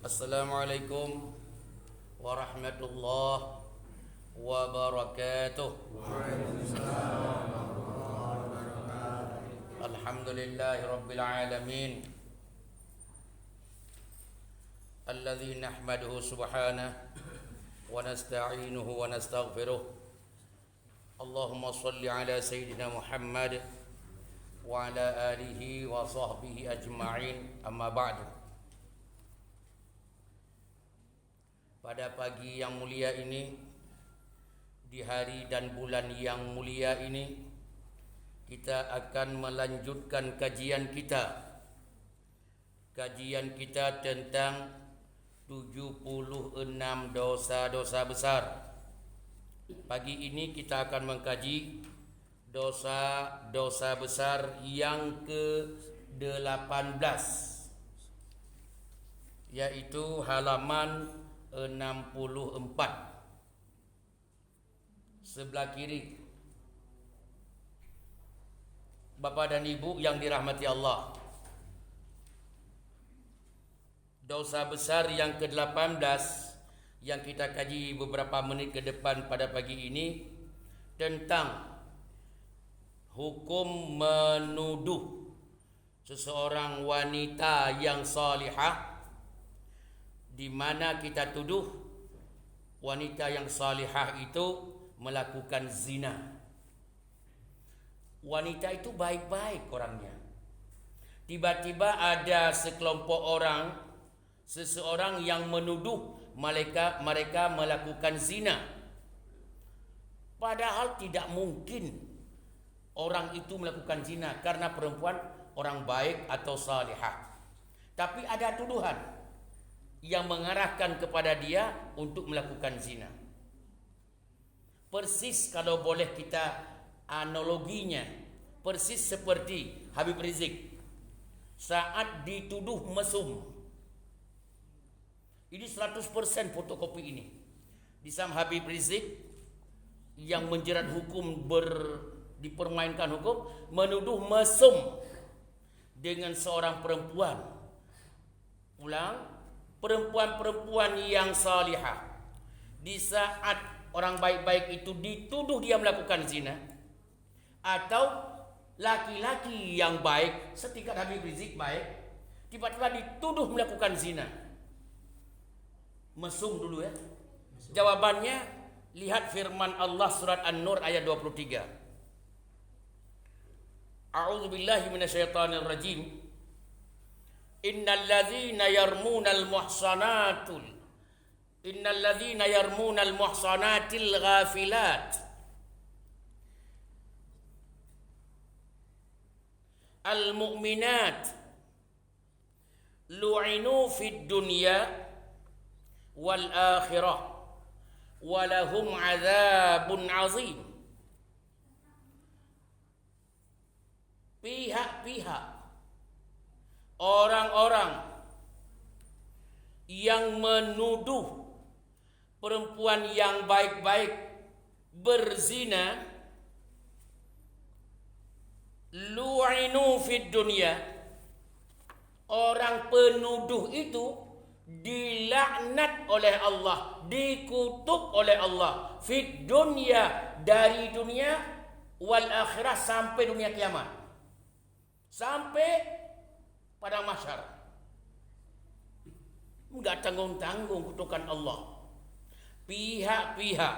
Assalamualaikum warahmatullahi wabarakatuh. Alhamdulillahi rabbil alamin. Alladzi nahmaduhu subhanahu wa nasta'inuhu wa nastaghfiruh. Allahumma shalli ala sayyidina Muhammad wa ala alihi wa sahbihi ajma'in. Amma ba'du. Pada pagi yang mulia ini, di hari dan bulan yang mulia ini, kita akan melanjutkan kajian kita. Kajian kita tentang 76 dosa-dosa besar. Pagi ini kita akan mengkaji dosa-dosa besar yang ke-18, yaitu halaman 64 sebelah kiri. Bapak dan Ibu yang dirahmati Allah, dosa besar yang ke-18 yang kita kaji beberapa menit ke depan pada pagi ini tentang hukum menuduh seseorang wanita yang salihah, di mana kita tuduh wanita yang salihah itu melakukan zina. Wanita itu baik-baik orangnya. Tiba-tiba ada sekelompok orang, seseorang yang menuduh mereka melakukan zina. Padahal tidak mungkin orang itu melakukan zina karena perempuan orang baik atau salihah. Tapi ada tuduhan yang mengarahkan kepada dia untuk melakukan zina. Persis kalau boleh kita analoginya, persis seperti Habib Rizik saat dituduh mesum. Ini 100% fotokopi ini. Di Sam Habib Rizik yang menjerat hukum dipermainkan hukum, menuduh mesum dengan seorang perempuan. Ulang, perempuan-perempuan yang salihah. Di saat orang baik-baik itu dituduh dia melakukan zina, atau laki-laki yang baik setingkat Habib Rizik baik tiba-tiba dituduh melakukan zina, mesum dulu ya. Jawabannya lihat firman Allah surat An-Nur ayat 23. A'udzubillahi minasyaitonir rajim. Innal ladzina yarmunal muhsanatil ghafilat al mu'minat lu'inu fid dunya wal akhirah walahum adzabun azim. Pihak-pihak orang-orang yang menuduh perempuan yang baik-baik berzina, lu'inu fid dunya, orang penuduh itu dilaknat oleh Allah, dikutuk oleh Allah, fid dunya, dari dunia, wal akhirah, sampai dunia kiamat, sampai pada mahsyar. Enggak tanggung-tanggung kutukan Allah. Pihak-pihak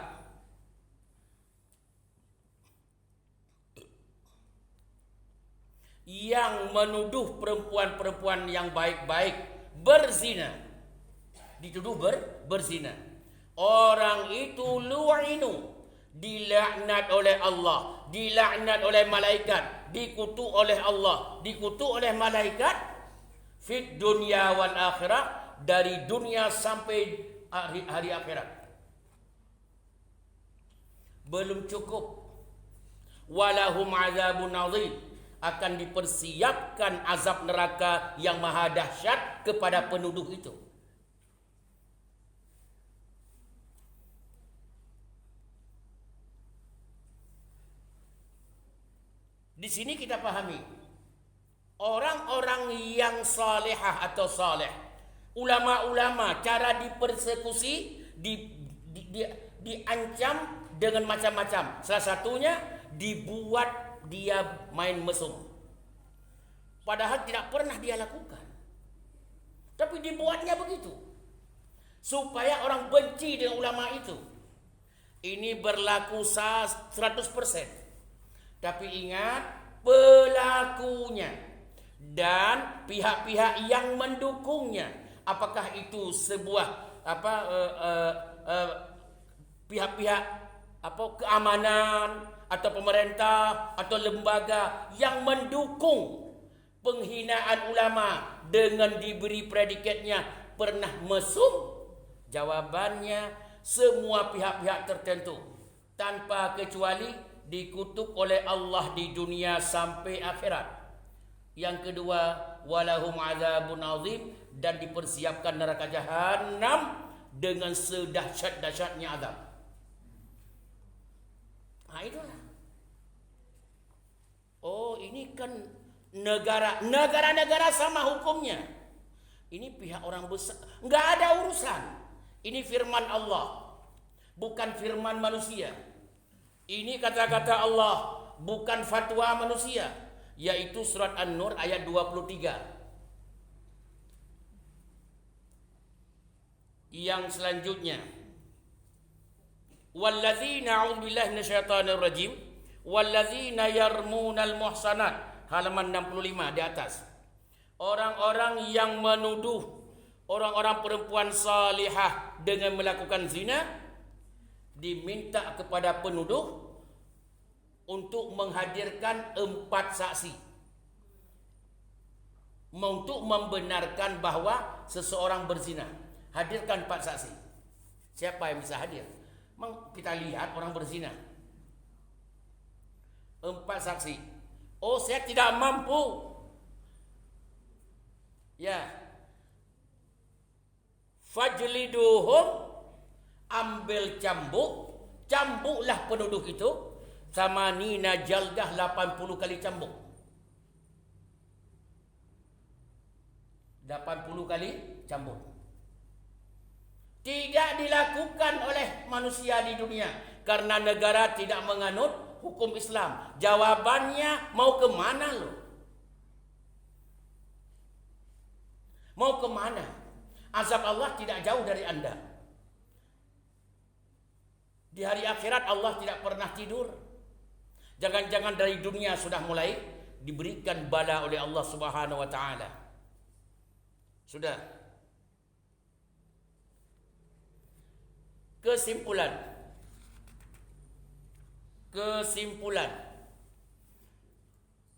yang menuduh perempuan-perempuan yang baik-baik berzina, dituduh berzina, orang itu lu'inu, dilaknat oleh Allah, dilaknat oleh malaikat, dikutuk oleh Allah, dikutuk oleh malaikat, fid dunya wal akhirah, dari dunia sampai hari akhirat. Belum cukup, walahum azabun azim, akan dipersiapkan azab neraka yang maha dahsyat kepada penuduh itu. Di sini kita pahami orang-orang yang salihah atau saleh ulama-ulama cara dipersekusi, diancam dengan macam-macam. Salah satunya dibuat dia main mesum. Padahal tidak pernah dia lakukan. Tapi dibuatnya begitu. Supaya orang benci dengan ulama itu. Ini berlaku 100%. Tapi ingat, pelakunya dan pihak-pihak yang mendukungnya, apakah itu sebuah pihak-pihak keamanan atau pemerintah atau lembaga yang mendukung penghinaan ulama dengan diberi predikatnya pernah mesum? Jawabannya semua pihak-pihak tertentu tanpa kecuali dikutuk oleh Allah di dunia sampai akhirat. Yang kedua, walahum azabun azim, dan dipersiapkan neraka jahanam dengan sedahsyat-dahsyatnya azab. Nah, itulah. Oh, ini kan negara-negara sama hukumnya. Ini pihak orang besar, enggak ada urusan. Ini firman Allah, bukan firman manusia. Ini kata-kata Allah, bukan fatwa manusia, yaitu surat An-Nur ayat 23. Yang selanjutnya, walladzina a'udzubillahi minasyaitonir rajim walladzina yarmunal muhsanat, halaman 65 di atas. Orang-orang yang menuduh orang-orang perempuan salihah dengan melakukan zina, diminta kepada penuduh untuk menghadirkan 4 saksi untuk membenarkan bahwa seseorang berzina. Hadirkan 4 saksi. Siapa yang bisa hadir? Kita lihat orang berzina, 4 saksi. Oh, saya tidak mampu. Ya, fajliduhum, ambil cambuklah penuduh itu, sama nina jaldah, 80 kali cambuk. 80 kali cambuk. Tidak dilakukan oleh manusia di dunia karena negara tidak menganut hukum Islam. Jawabannya, mau ke mana lo? Mau ke mana? Azab Allah tidak jauh dari Anda. Di hari akhirat Allah tidak pernah tidur. Jangan-jangan dari dunia sudah mulai diberikan bala oleh Allah Subhanahu wa taala. Sudah. Kesimpulan.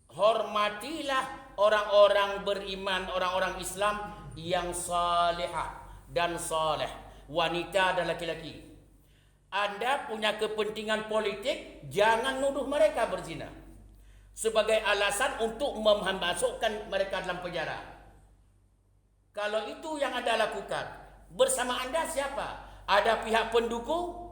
Hormatilah orang-orang beriman, orang-orang Islam yang salihah dan saleh, wanita dan laki-laki. Anda punya kepentingan politik, jangan nuduh mereka berzina sebagai alasan untuk memasukkan mereka dalam penjara. Kalau itu yang Anda lakukan, bersama Anda siapa? Ada pihak pendukung?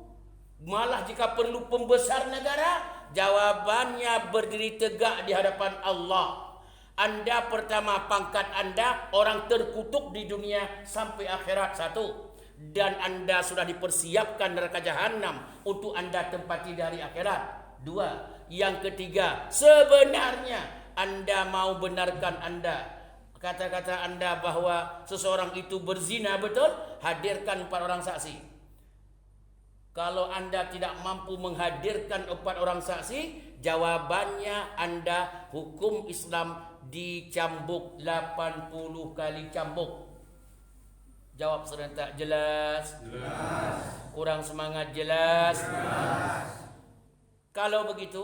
Malah jika perlu pembesar negara? Jawabannya berdiri tegak di hadapan Allah. Anda pertama, pangkat Anda orang terkutuk di dunia sampai akhirat, 1. Dan Anda sudah dipersiapkan neraka jahanam untuk Anda tempati dari akhirat, 2. Yang ketiga, sebenarnya Anda mau benarkan kata-kata Anda bahwa seseorang itu berzina betul, hadirkan 4 orang saksi. Kalau Anda tidak mampu menghadirkan 4 orang saksi, jawabannya Anda hukum Islam dicambuk 80 kali cambuk. Jawab serentak, jelas? Jelas. Kurang semangat, jelas? Jelas. Kalau begitu,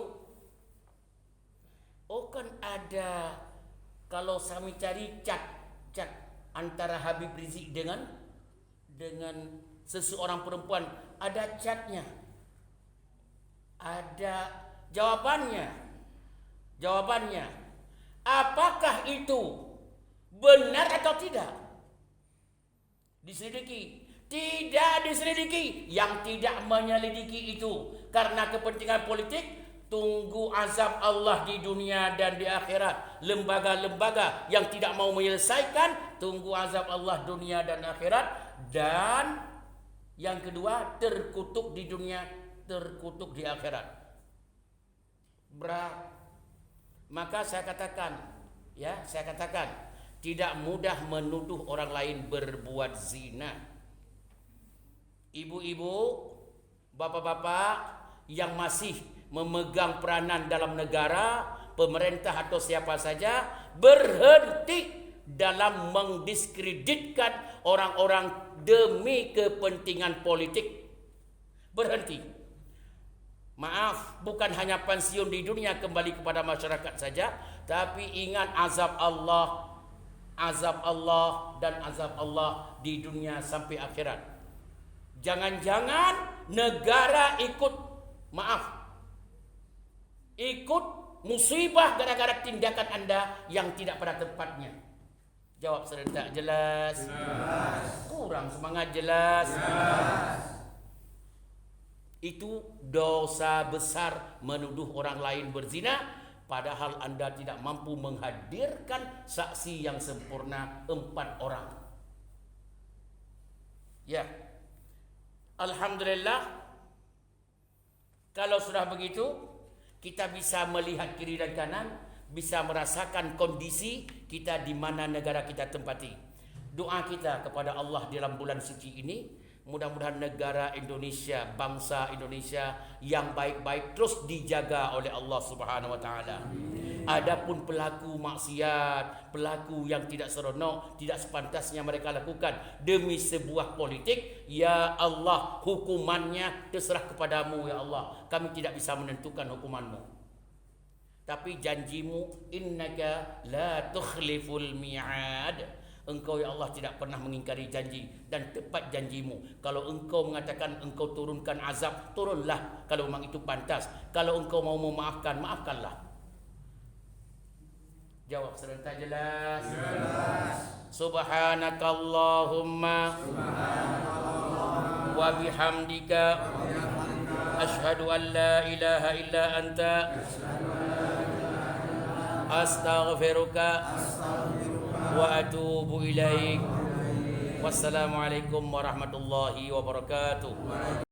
kan ada, kalau kami cari cat antara Habib Rizik dengan seseorang perempuan, ada catnya, ada jawabannya. Apakah itu benar atau tidak? Diselidiki. Tidak diselidiki. Yang tidak menyelidiki itu karena kepentingan politik, tunggu azab Allah di dunia dan di akhirat. Lembaga-lembaga yang tidak mau menyelesaikan tunggu azab Allah dunia dan akhirat, dan yang kedua terkutuk di dunia, terkutuk di akhirat. Berat. Maka saya katakan, tidak mudah menuduh orang lain berbuat zina. Ibu-ibu, bapak-bapak yang masih memegang peranan dalam negara, pemerintah atau siapa saja, berhenti dalam mendiskreditkan orang-orang demi kepentingan politik. Berhenti. Maaf, bukan hanya pensiun di dunia, kembali kepada masyarakat saja, tapi ingat azab Allah dan azab Allah di dunia sampai akhirat. Jangan-jangan negara ikut musibah gara-gara tindakan Anda yang tidak pada tempatnya. Jawab serentak, jelas? Jelas. Kurang semangat, jelas? Jelas. Itu dosa besar menuduh orang lain berzina, padahal Anda tidak mampu menghadirkan saksi yang sempurna 4 orang. Ya. Alhamdulillah, kalau sudah begitu, kita bisa melihat kiri dan kanan, bisa merasakan kondisi kita di mana negara kita tempati. Doa kita kepada Allah dalam bulan suci ini, mudah-mudahan negara Indonesia, bangsa Indonesia yang baik-baik terus dijaga oleh Allah Subhanahu wa taala. Adapun pelaku maksiat, pelaku yang tidak seronok, tidak sepantasnya mereka lakukan demi sebuah politik, ya Allah, hukumannya terserah kepadamu ya Allah. Kami tidak bisa menentukan hukumanmu. Tapi janjimu, innaka la tukhliful mi'ad. Engkau ya Allah tidak pernah mengingkari janji dan tepat janjimu. Kalau engkau mengatakan engkau turunkan azab, turunlah kalau memang itu pantas. Kalau engkau mau memaafkan, maafkanlah. Jawab serentak, jelas? Jelas. Subhanakallahumma wa bihamdika asyhadu an la ilaha illa anta astaghfiruka wa atubu ilaik. Wassalamualaikum warahmatullahi wabarakatuh.